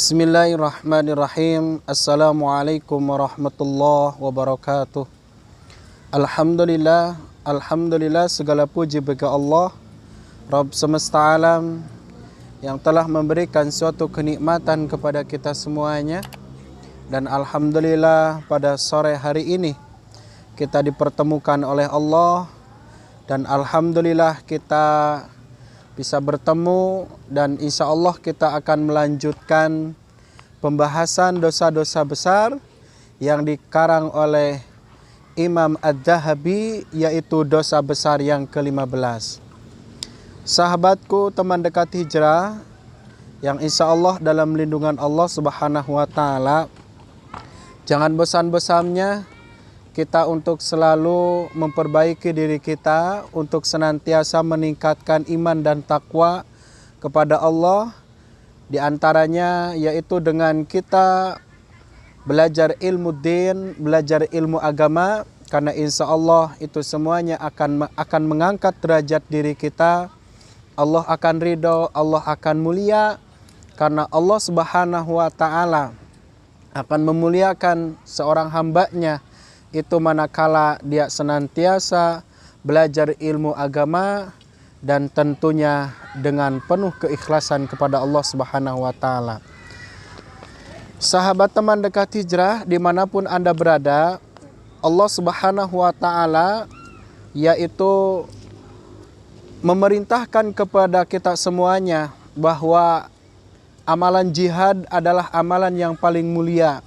Bismillahirrahmanirrahim. Assalamualaikum warahmatullahi wabarakatuh. Alhamdulillah segala puji bagi Allah Rabb semesta alam yang telah memberikan suatu kenikmatan kepada kita semuanya. Dan alhamdulillah pada sore hari ini kita dipertemukan oleh Allah, dan alhamdulillah kita bisa bertemu, dan insya Allah kita akan melanjutkan pembahasan dosa-dosa besar yang dikarang oleh Imam Adz-Dzahabi, yaitu dosa besar yang ke-15. Sahabatku, teman dekat hijrah yang insya Allah dalam lindungan Allah Subhanahu wa Ta'ala, jangan bosan-bosannya kita untuk selalu memperbaiki diri kita, untuk senantiasa meningkatkan iman dan takwa kepada Allah. Di antaranya yaitu dengan kita belajar ilmu din, belajar ilmu agama, karena insya Allah itu semuanya akan mengangkat derajat diri kita. Allah akan ridho, Allah akan mulia, karena Allah Subhanahu wa Ta'ala akan memuliakan seorang hambanya itu manakala dia senantiasa belajar ilmu agama dan tentunya dengan penuh keikhlasan kepada Allah Subhanahu wa Ta'ala. Sahabat teman dekat hijrah dimanapun Anda berada, Allah Subhanahu wa Ta'ala yaitu memerintahkan kepada kita semuanya bahwa amalan jihad adalah amalan yang paling mulia.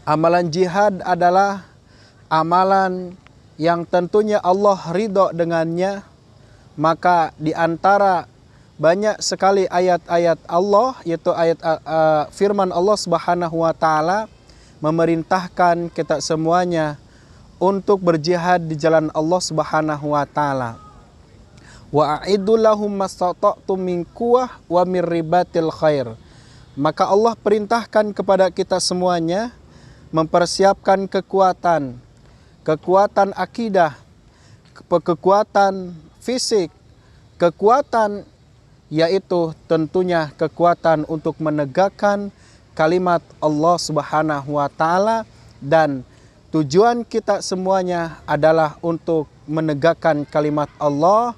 Amalan jihad adalah amalan yang tentunya Allah ridho dengannya. Maka di antara banyak sekali ayat-ayat Allah, yaitu ayat firman Allah Subhanahu wa Ta'ala memerintahkan kita semuanya untuk berjihad di jalan Allah Subhanahu wa Ta'ala. Wa a'iddu lahum mastata'tum min quwwah wa min ribatil khair. Maka Allah perintahkan kepada kita semuanya mempersiapkan kekuatan akidah, kekuatan fisik, kekuatan yaitu tentunya kekuatan untuk menegakkan kalimat Allah Subhanahu wa Ta'ala, dan tujuan kita semuanya adalah untuk menegakkan kalimat Allah,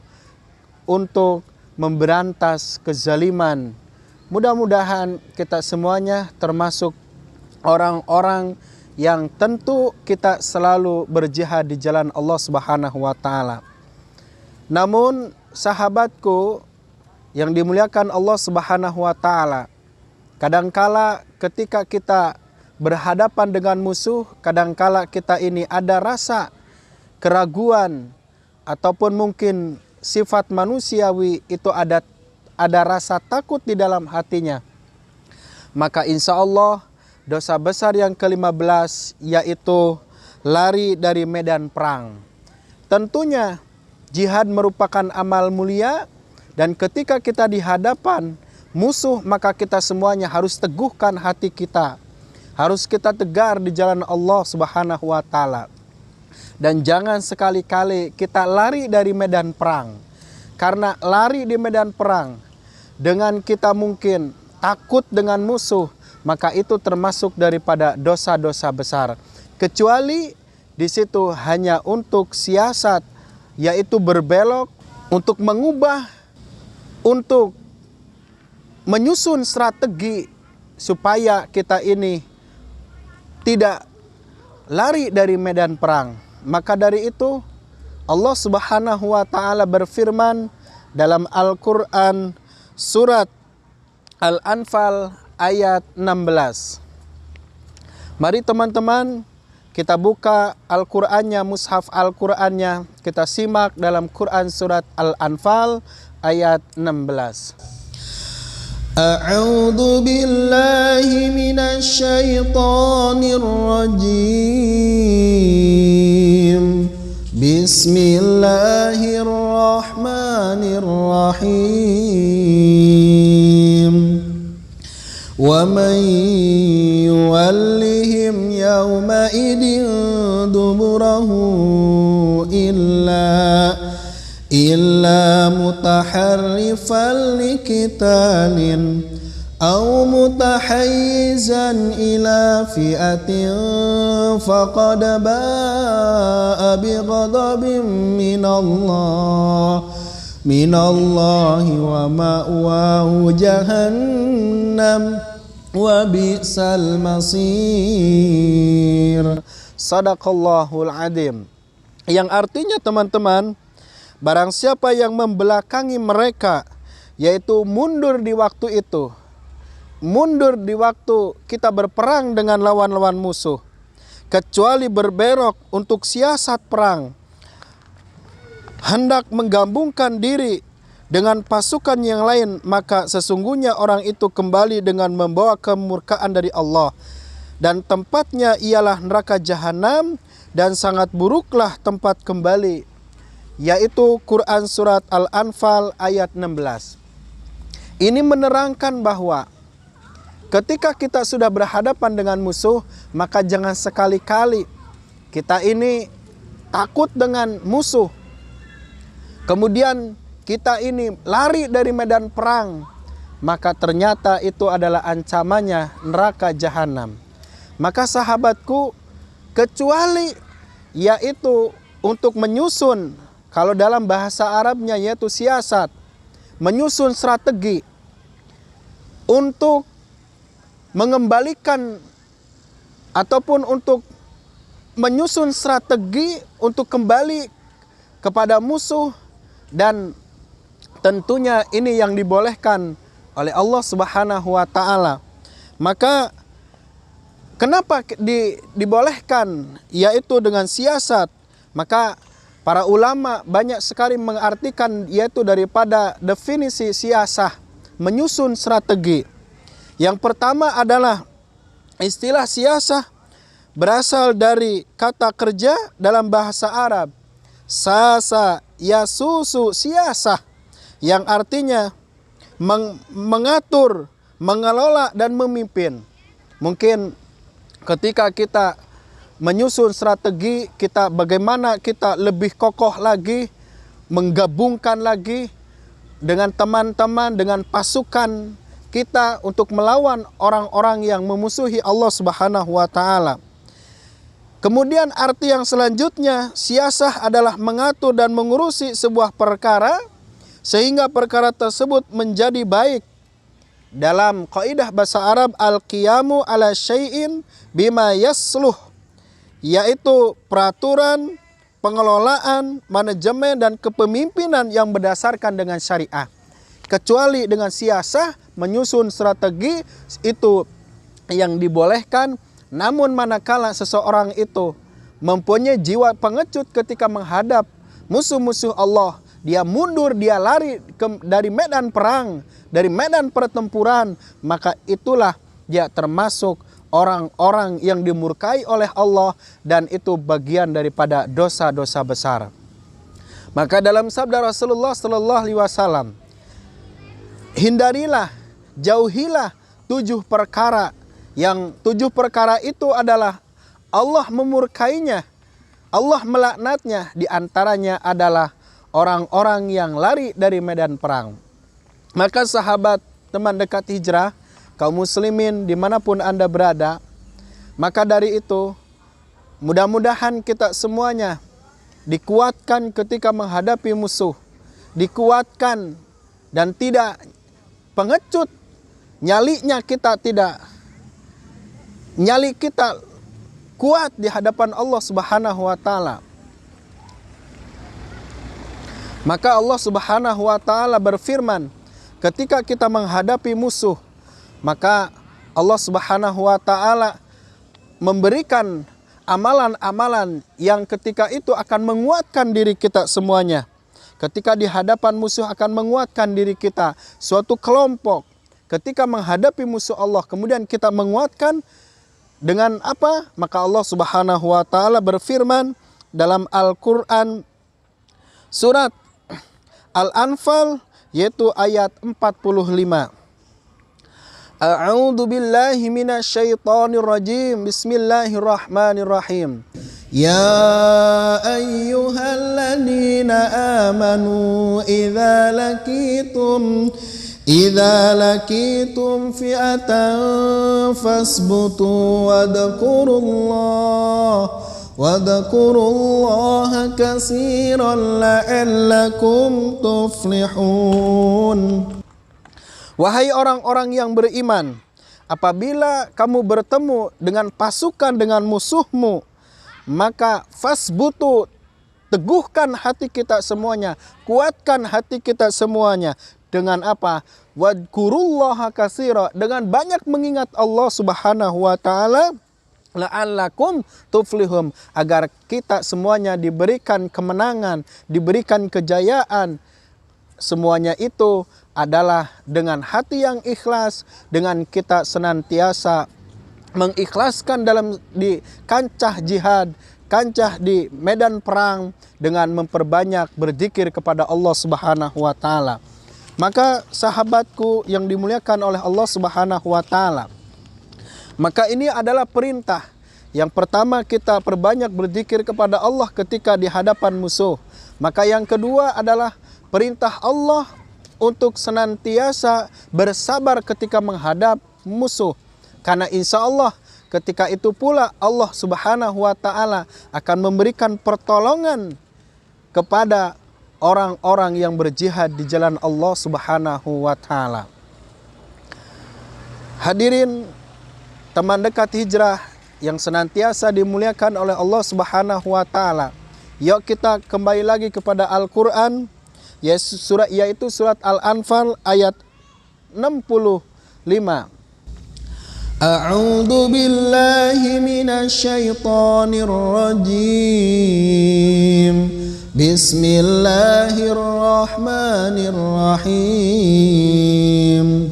untuk memberantas kezaliman. Mudah-mudahan kita semuanya termasuk orang-orang yang tentu kita selalu berjihad di jalan Allah Subhanahu wa Ta'ala. Namun sahabatku yang dimuliakan Allah Subhanahu wa Ta'ala, kadangkala ketika kita berhadapan dengan musuh, kadangkala kita ini ada rasa keraguan ataupun mungkin sifat manusiawi itu ada rasa takut di dalam hatinya. Maka insya Allah dosa besar yang ke-15 yaitu lari dari medan perang. Tentunya jihad merupakan amal mulia, dan ketika kita di hadapan musuh maka kita semuanya harus teguhkan hati kita. Harus kita tegar di jalan Allah Subhanahu wa Ta'ala. Dan jangan sekali-kali kita lari dari medan perang. Karena lari di medan perang dengan kita mungkin takut dengan musuh, maka itu termasuk daripada dosa-dosa besar. Kecuali di situ hanya untuk siasat, yaitu berbelok, untuk mengubah, untuk menyusun strategi supaya kita ini tidak lari dari medan perang. Maka dari itu Allah Subhanahu wa Ta'ala berfirman dalam Al-Quran surat Al-Anfal ayat 16. Mari teman-teman kita buka Al-Qur'annya, mushaf Al-Qur'annya, kita simak dalam Quran surat Al-Anfal ayat 16. A'udzu billahi minasy syaithanir rajim. Bismillahirrahmanirrahim. وَمَنْ يُوَلِّهِمْ يَوْمَئِذٍ دُبُرَهُ إِلَّا مُتَحَرِّفًا لِقِتَالٍ أو متحيزا إلى فئة فقد باء بغضب من الله ومأواه جهنم وبئس المصير. Sadaqallahul Adzim. Yang artinya teman-teman, barang siapa yang membelakangi mereka, yaitu mundur di waktu itu, mundur di waktu kita berperang dengan lawan-lawan musuh, kecuali berbelok untuk siasat perang, hendak menggabungkan diri dengan pasukan yang lain, maka sesungguhnya orang itu kembali dengan membawa kemurkaan dari Allah, dan tempatnya ialah neraka jahanam, dan sangat buruklah tempat kembali. Yaitu Quran Surat Al-Anfal ayat 16. Ini menerangkan bahwa ketika kita sudah berhadapan dengan musuh, maka jangan sekali-kali kita ini takut dengan musuh, kemudian kita ini lari dari medan perang, maka ternyata itu adalah ancamannya neraka jahanam. Maka sahabatku, kecuali yaitu untuk menyusun, kalau dalam bahasa Arabnya yaitu siasat, menyusun strategi untuk mengembalikan ataupun untuk menyusun strategi untuk kembali kepada musuh, dan tentunya ini yang dibolehkan oleh Allah Subhanahu wa taala. Maka kenapa dibolehkan yaitu dengan siasat? Maka para ulama banyak sekali mengartikan yaitu daripada definisi siasah, menyusun strategi. Yang pertama adalah istilah siasah berasal dari kata kerja dalam bahasa Arab, sasa yasusu siasah, yang artinya mengatur, mengelola dan memimpin. Mungkin ketika kita menyusun strategi kita, bagaimana kita lebih kokoh lagi, menggabungkan lagi dengan teman-teman, dengan pasukan kita untuk melawan orang-orang yang memusuhi Allah Subhanahu wa taala. Kemudian arti yang selanjutnya, siasah adalah mengatur dan mengurusi sebuah perkara sehingga perkara tersebut menjadi baik. Dalam kaidah bahasa Arab, al-qiyamu ala syai'in bima yasluh, yaitu peraturan, pengelolaan, manajemen, dan kepemimpinan yang berdasarkan dengan syariah. Kecuali dengan siasah, menyusun strategi, itu yang dibolehkan. Namun manakala seseorang itu mempunyai jiwa pengecut ketika menghadap musuh-musuh Allah, dia mundur, dia lari dari medan perang, dari medan pertempuran, maka itulah dia termasuk orang-orang yang dimurkai oleh Allah, dan itu bagian daripada dosa-dosa besar. Maka dalam sabda Rasulullah sallallahu alaihi wasallam, hindarilah, jauhilah 7 perkara, yang 7 perkara itu adalah Allah memurkainya, Allah melaknatnya. Di antaranya adalah orang-orang yang lari dari medan perang. Maka sahabat, teman dekat hijrah, kaum muslimin dimanapun Anda berada, maka dari itu mudah-mudahan kita semuanya dikuatkan ketika menghadapi musuh, dikuatkan dan tidak pengecut, nyalinya kita tidak, nyali kita kuat di hadapan Allah Subhanahu wa taala. Maka Allah Subhanahu wa taala berfirman, ketika kita menghadapi musuh, maka Allah Subhanahu wa taala memberikan amalan-amalan yang ketika itu akan menguatkan diri kita semuanya. Ketika di hadapan musuh akan menguatkan diri kita. Suatu kelompok ketika menghadapi musuh Allah, kemudian kita menguatkan dengan apa? Maka Allah Subhanahu wa taala berfirman dalam Al-Qur'an surat Al-Anfal, yaitu ayat 45. A'udzu billahi minasyaitonir rajim. Bismillahirrahmanirrahim. Ya ayyuhalladzina amanu idza idza laqitum fi'atan fasbutu wadhkurullaha katsiran la'allakum tuflihun. Wahai orang-orang yang beriman, apabila kamu bertemu dengan pasukan dengan musuhmu, maka fasbutu, teguhkan hati kita semuanya, kuatkan hati kita semuanya. Dengan apa? Wadhkurullaha katsira, dengan banyak mengingat Allah Subhanahu wa taala, la'allakum tuflihum, agar kita semuanya diberikan kemenangan, diberikan kejayaan. Semuanya itu adalah dengan hati yang ikhlas, dengan kita senantiasa mengikhlaskan di kancah jihad, kancah di medan perang, dengan memperbanyak berzikir kepada Allah Subhanahu wa taala. Maka sahabatku yang dimuliakan oleh Allah Subhanahu wa taala, maka ini adalah perintah. Yang pertama, kita perbanyak berzikir kepada Allah ketika di hadapan musuh. Maka yang kedua adalah perintah Allah untuk senantiasa bersabar ketika menghadap musuh. Karena insya Allah ketika itu pula Allah Subhanahu wa taala akan memberikan pertolongan kepada orang-orang yang berjihad di jalan Allah Subhanahu wa taala. Hadirin teman dekat hijrah yang senantiasa dimuliakan oleh Allah Subhanahu wa taala. Yuk kita kembali lagi kepada Al-Qur'an, yaitu surat Al-Anfal ayat 65. A'udzu billahi minasy syaithanir rajim. Bismillahirrahmanirrahim.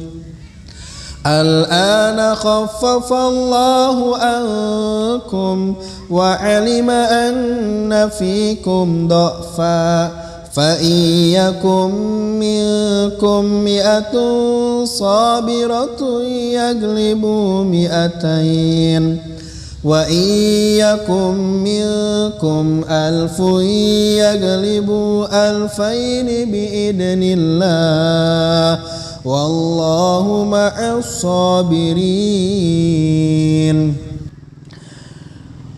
Al-ana khaffafallahu ankum wa 'alima anna fikum dha'fa fa iyyakum minkum mi'atun sabiratun yaglibu mi'atain wa iyyakum minkum alfun yaglibu alfaini biidnillah wallahu ma'as sabirin.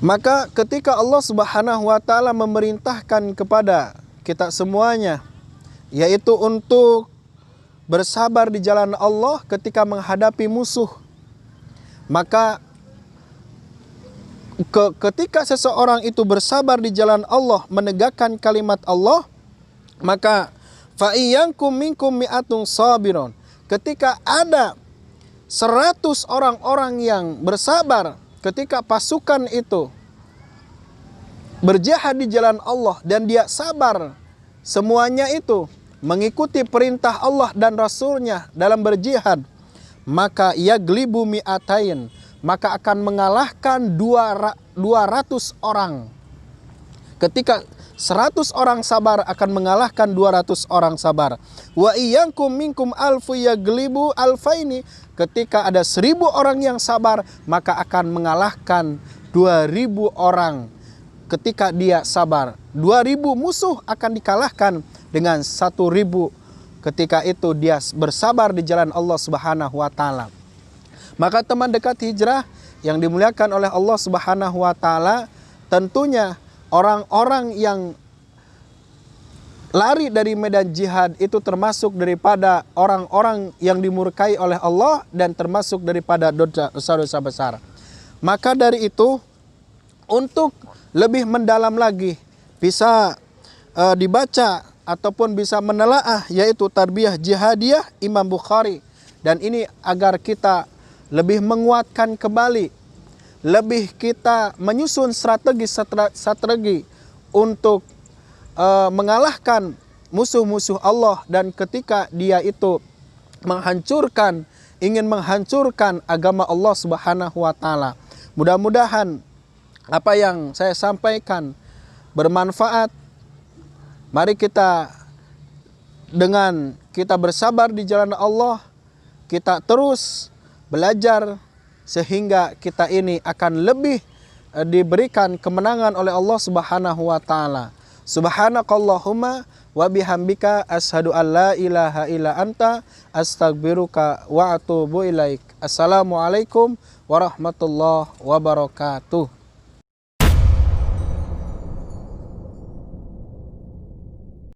Maka ketika Allah Subhanahu wa taala memerintahkan kepada kita semuanya, yaitu untuk bersabar di jalan Allah ketika menghadapi musuh, maka ketika seseorang itu bersabar di jalan Allah, menegakkan kalimat Allah, maka fa iyyakum minkum mi'atun sabirun, ketika ada 100 orang-orang yang bersabar ketika pasukan itu berjihad di jalan Allah dan dia sabar, semuanya itu mengikuti perintah Allah dan Rasulnya dalam berjihad, maka yaglibu mi'atain, maka akan mengalahkan 200 orang. Ketika 100 orang sabar akan mengalahkan 200 orang sabar. Wa iyyakum minkum alfu yaglibu alfaini, ketika ada 1000 orang yang sabar maka akan mengalahkan 2000 orang. Ketika dia sabar, 2000 musuh akan dikalahkan dengan 1000 ketika itu dia bersabar di jalan Allah Subhanahu wa taala. Maka teman dekat hijrah yang dimuliakan oleh Allah Subhanahu wa taala, tentunya orang-orang yang lari dari medan jihad itu termasuk daripada orang-orang yang dimurkai oleh Allah dan termasuk daripada dosa-dosa besar. Maka dari itu, untuk lebih mendalam lagi bisa dibaca ataupun bisa menelaah, yaitu Tarbiyah Jihadiyah Imam Bukhari. Dan ini agar kita lebih menguatkan kembali, lebih kita menyusun strategi untuk mengalahkan musuh-musuh Allah, dan ketika dia itu ingin menghancurkan agama Allah Subhanahu wa taala. Mudah-mudahan apa yang saya sampaikan bermanfaat. Mari kita dengan kita bersabar di jalan Allah, kita terus belajar sehingga kita ini akan lebih diberikan kemenangan oleh Allah Subhanahu wa taala. Subhanakallahumma wa bihamdika asyhadu an la ilaha illa anta astaghfiruka wa atubu ilaik. Assalamualaikum warahmatullahi wabarakatuh.